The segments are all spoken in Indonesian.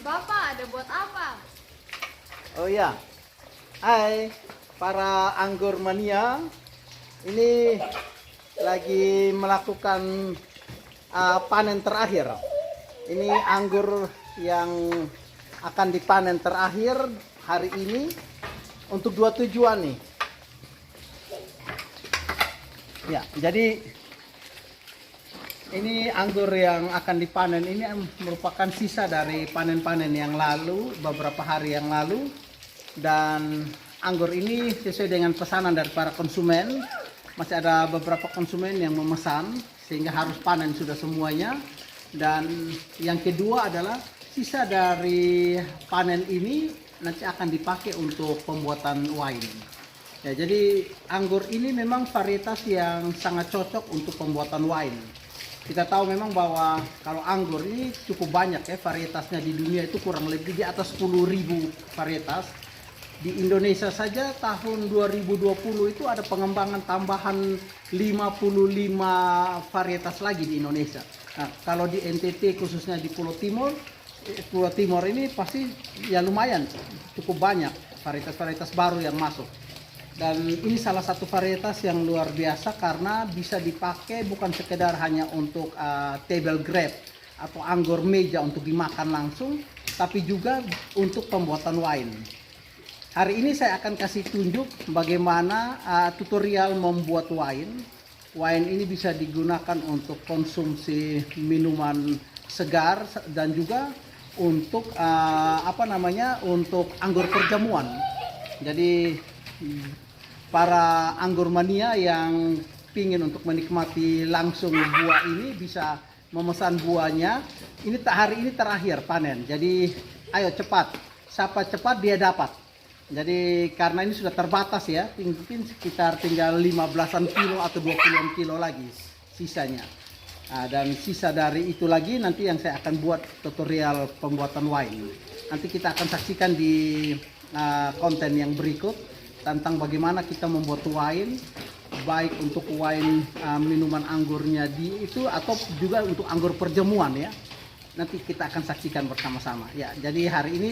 Bapak, ada buat apa? Oh ya, hai para anggur mania, ini lagi melakukan panen terakhir. Ini anggur yang akan dipanen terakhir hari ini untuk dua tujuan nih. Ya, jadi ini anggur yang akan dipanen ini merupakan sisa dari panen-panen yang lalu, beberapa hari yang lalu. Dan anggur ini sesuai dengan pesanan dari para konsumen. Masih ada beberapa konsumen yang memesan sehingga harus panen sudah semuanya. Dan yang kedua adalah sisa dari panen ini nanti akan dipakai untuk pembuatan wine. Ya, jadi anggur ini memang varietas yang sangat cocok untuk pembuatan wine. Kita tahu memang bahwa kalau anggur ini cukup banyak ya, varietasnya di dunia itu kurang lebih di atas 10.000 varietas. Di Indonesia saja tahun 2020 itu ada pengembangan tambahan 55 varietas lagi di Indonesia. Nah, kalau di NTT khususnya di Pulau Timur ini pasti ya lumayan cukup banyak varietas-varietas baru yang masuk. Dan ini salah satu varietas yang luar biasa karena bisa dipakai bukan sekedar hanya untuk table grape atau anggur meja untuk dimakan langsung, tapi juga untuk pembuatan wine. Hari ini saya akan kasih tunjuk bagaimana tutorial membuat wine. Wine ini bisa digunakan untuk konsumsi minuman segar dan juga untuk untuk anggur perjamuan. Jadi para anggur mania yang ingin untuk menikmati langsung buah ini bisa memesan buahnya. Ini hari ini terakhir panen. Jadi ayo cepat. Siapa cepat dia dapat. Jadi karena ini sudah terbatas ya, mungkin sekitar tinggal 15-an kilo atau 20-an kilo lagi sisanya. Nah, dan sisa dari itu lagi nanti yang saya akan buat tutorial pembuatan wine. Nanti kita akan saksikan di konten yang berikut tentang bagaimana kita membuat wine, baik untuk wine minuman anggurnya itu atau juga untuk anggur perjamuan ya. Nanti kita akan saksikan bersama-sama. Ya, jadi hari ini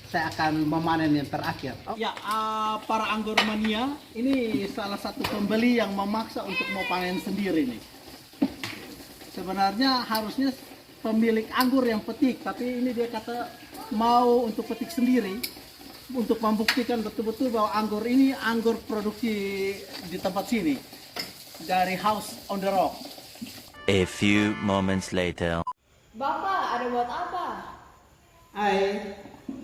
saya akan memanen yang terakhir. Ya, para anggur mania, ini salah satu pembeli yang memaksa untuk mau panen sendiri nih. Sebenarnya harusnya pemilik anggur yang petik, tapi ini dia kata mau untuk petik sendiri. Untuk membuktikan betul-betul bahwa anggur ini anggur produksi di tempat sini dari House on the Rock. A few moments later. Bapak, ada buat apa? Hai,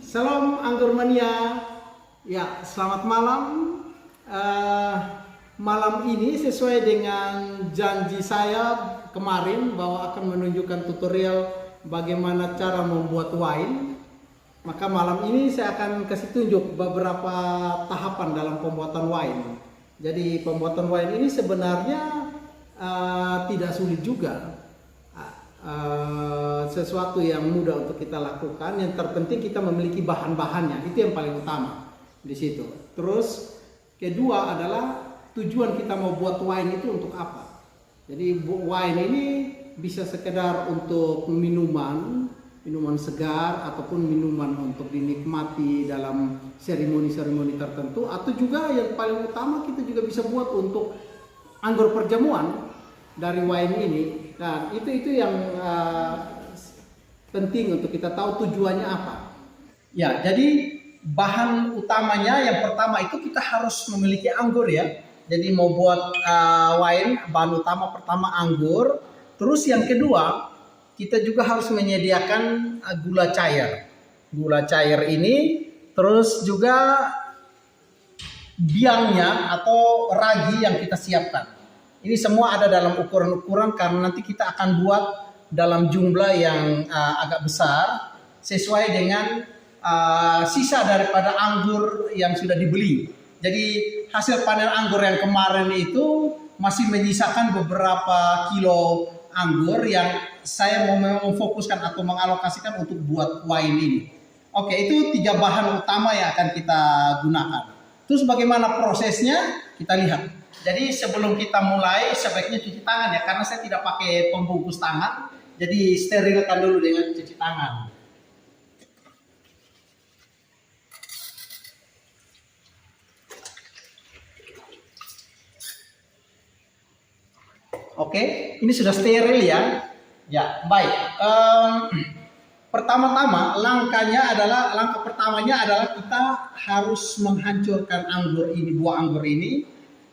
salam anggur mania. Ya, selamat malam. Malam ini sesuai dengan janji saya kemarin bahwa akan menunjukkan tutorial bagaimana cara membuat wine. Maka malam ini saya akan kasih tunjuk beberapa tahapan dalam pembuatan wine. Jadi pembuatan wine ini sebenarnya tidak sulit juga. Sesuatu yang mudah untuk kita lakukan. Yang terpenting kita memiliki bahan-bahannya. Itu yang paling utama di situ. Terus kedua adalah tujuan kita mau buat wine itu untuk apa. Jadi wine ini bisa sekedar untuk minuman segar ataupun minuman untuk dinikmati dalam seremoni-seremoni tertentu, atau juga yang paling utama kita juga bisa buat untuk anggur perjamuan dari wine ini. Dan itu yang penting untuk kita tahu tujuannya apa. Ya, jadi bahan utamanya yang pertama itu kita harus memiliki anggur ya. Jadi mau buat wine, bahan utama pertama anggur. Terus yang kedua, kita juga harus menyediakan gula cair. Gula cair ini, terus juga biangnya atau ragi yang kita siapkan. Ini semua ada dalam ukuran-ukuran karena nanti kita akan buat dalam jumlah yang agak besar sesuai dengan sisa daripada anggur yang sudah dibeli. Jadi hasil panen anggur yang kemarin itu masih menyisakan beberapa kilo anggur yang saya mau memfokuskan atau mengalokasikan untuk buat wine ini. Oke, itu 3 bahan utama yang akan kita gunakan. Terus bagaimana prosesnya? Kita lihat. Jadi sebelum kita mulai sebaiknya cuci tangan ya, karena saya tidak pakai pembungkus tangan. Jadi sterilkan dulu dengan cuci tangan. Oke, ini sudah steril ya. Ya, baik. Pertama-tama langkah pertamanya adalah kita harus menghancurkan anggur ini, buah anggur ini,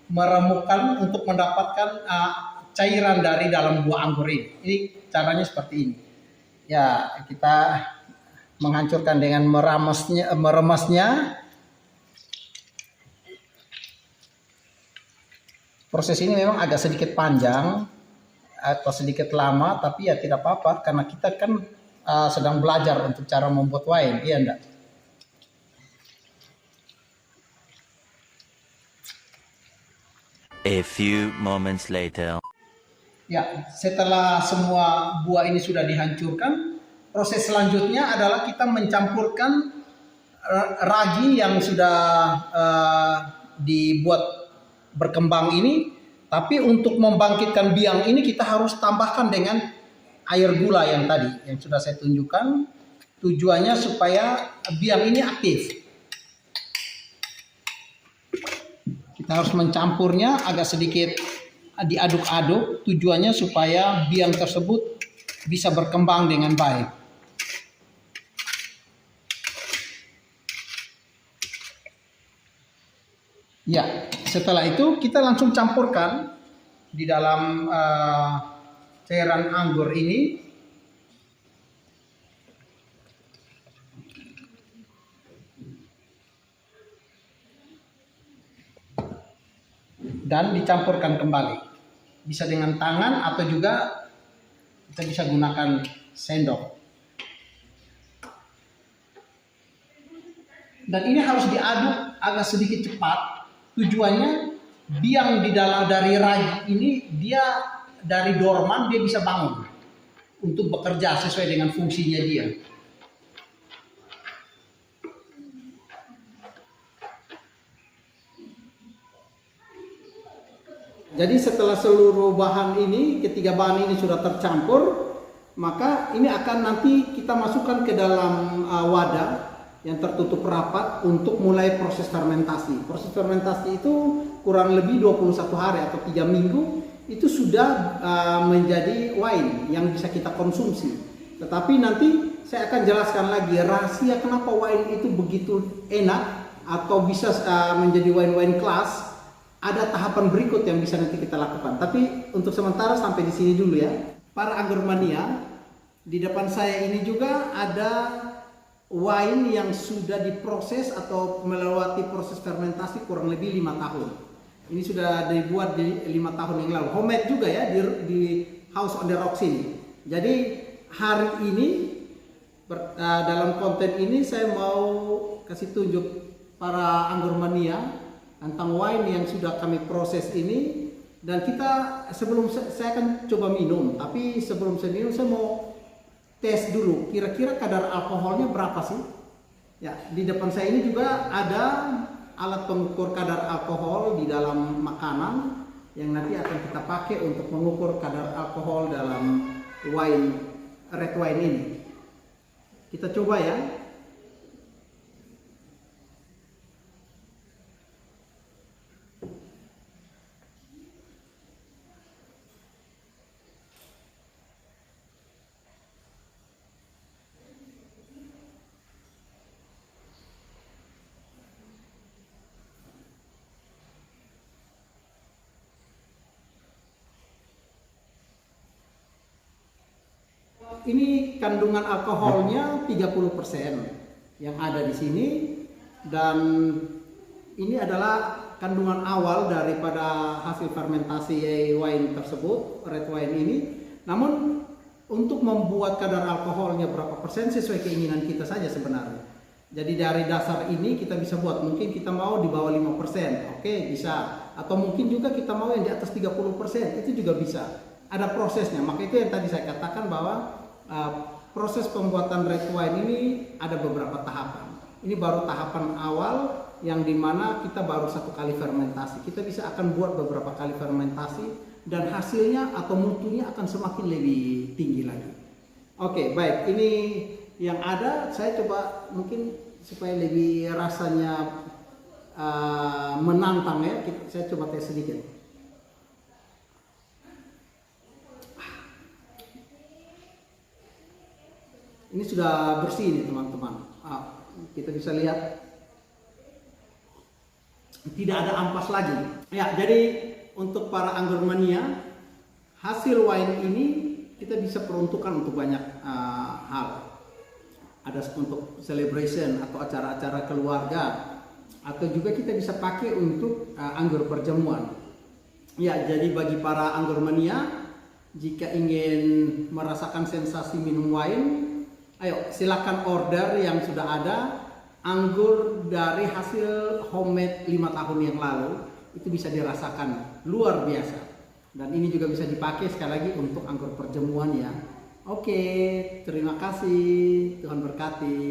meremukkan untuk mendapatkan cairan dari dalam buah anggur ini. Ini caranya seperti ini. Ya, kita menghancurkan dengan meremasnya. Proses ini memang agak sedikit panjang atau sedikit lama, tapi ya tidak apa-apa karena kita kan sedang belajar untuk cara membuat wine, iya enggak? A few moments later. Ya, setelah semua buah ini sudah dihancurkan, proses selanjutnya adalah kita mencampurkan ragi yang sudah dibuat berkembang ini, tapi untuk membangkitkan biang ini kita harus tambahkan dengan air gula yang tadi yang sudah saya tunjukkan. Tujuannya supaya biang ini aktif. Kita harus mencampurnya agak sedikit diaduk-aduk, tujuannya supaya biang tersebut bisa berkembang dengan baik. Ya, setelah itu kita langsung campurkan di dalam cairan anggur ini. Dan dicampurkan kembali. Bisa dengan tangan atau juga kita bisa gunakan sendok. Dan ini harus diaduk agak sedikit cepat. Tujuannya biang di dalam dari ragi ini dia dari dorman dia bisa bangun untuk bekerja sesuai dengan fungsinya dia. Jadi setelah seluruh bahan ini, ketiga bahan ini sudah tercampur, maka ini akan nanti kita masukkan ke dalam wadah yang tertutup rapat untuk mulai proses fermentasi. Proses fermentasi itu kurang lebih 21 hari atau 3 minggu itu sudah menjadi wine yang bisa kita konsumsi. Tetapi nanti saya akan jelaskan lagi rahasia kenapa wine itu begitu enak atau bisa menjadi wine-wine kelas. Ada tahapan berikut yang bisa nanti kita lakukan. Tapi untuk sementara sampai di sini dulu ya. Para anggur mania, di depan saya ini juga ada wine yang sudah diproses atau melewati proses fermentasi kurang lebih 5 tahun. Ini sudah dibuat di 5 tahun yang lalu. Homemade juga ya di House on the Rocks ini. Jadi hari ini dalam konten ini saya mau kasih tunjuk para anggur mania tentang wine yang sudah kami proses ini. Dan kita sebelum saya akan coba minum, tapi sebelum saya minum saya mau tes dulu kira-kira kadar alkoholnya berapa sih. Ya, di depan saya ini juga ada alat pengukur kadar alkohol di dalam makanan yang nanti akan kita pakai untuk mengukur kadar alkohol dalam red wine ini. Kita coba ya. Ini kandungan alkoholnya 30% yang ada di sini, dan ini adalah kandungan awal daripada hasil fermentasi wine tersebut, red wine ini. Namun untuk membuat kadar alkoholnya berapa persen sesuai keinginan kita saja sebenarnya. Jadi dari dasar ini kita bisa buat, mungkin kita mau di bawah 5%, oke bisa. Atau mungkin juga kita mau yang di atas 30%, itu juga bisa. Ada prosesnya, maka itu yang tadi saya katakan bahwa proses pembuatan red wine ini ada beberapa tahapan. Ini baru tahapan awal yang dimana kita baru 1 kali fermentasi. Kita bisa akan buat beberapa kali fermentasi dan hasilnya atau mutunya akan semakin lebih tinggi lagi. Oke, baik. Ini yang ada, saya coba mungkin supaya lebih rasanya menantang ya. Saya coba tes sedikit. Ini sudah bersih nih teman-teman. Kita bisa lihat tidak ada ampas lagi. Ya, jadi untuk para anggur mania, hasil wine ini kita bisa peruntukkan untuk banyak hal. Ada untuk celebration atau acara-acara keluarga, atau juga kita bisa pakai untuk anggur perjamuan. Ya, jadi bagi para anggur mania, jika ingin merasakan sensasi minum wine, ayo silakan order yang sudah ada anggur dari hasil homemade 5 tahun yang lalu. Itu bisa dirasakan luar biasa, dan ini juga bisa dipakai sekali lagi untuk anggur perjamuan ya. Oke, terima kasih, Tuhan berkati.